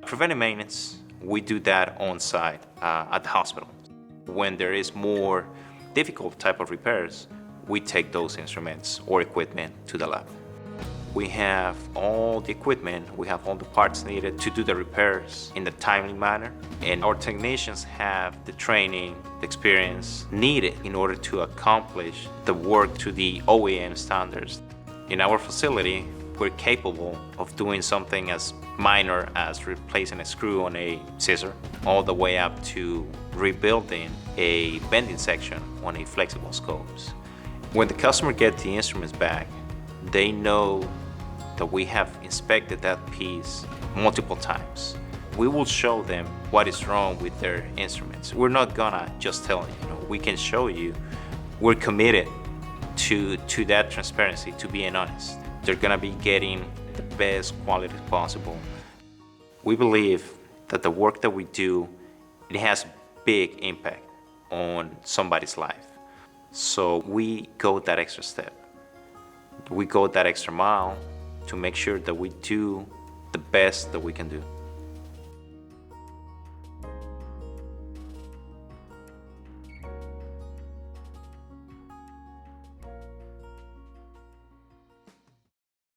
Preventive maintenance, we do that on site at the hospital. When there is more difficult type of repairs, we take those instruments or equipment to the lab. We have all the equipment, we have all the parts needed to do the repairs in a timely manner, and our technicians have the training, the experience needed in order to accomplish the work to the OEM standards. In our facility, we're capable of doing something as minor as replacing a screw on a scissor, all the way up to rebuilding a bending section on a flexible scopes. When the customer gets the instruments back, they know that we have inspected that piece multiple times. We will show them what is wrong with their instruments. We're not gonna just tell you, we can show you. We're committed to that transparency, to being honest. They're gonna be getting the best quality possible. We believe that the work that we do, it has big impact on somebody's life. So we go that extra step. We go that extra mile to make sure that we do the best that we can do.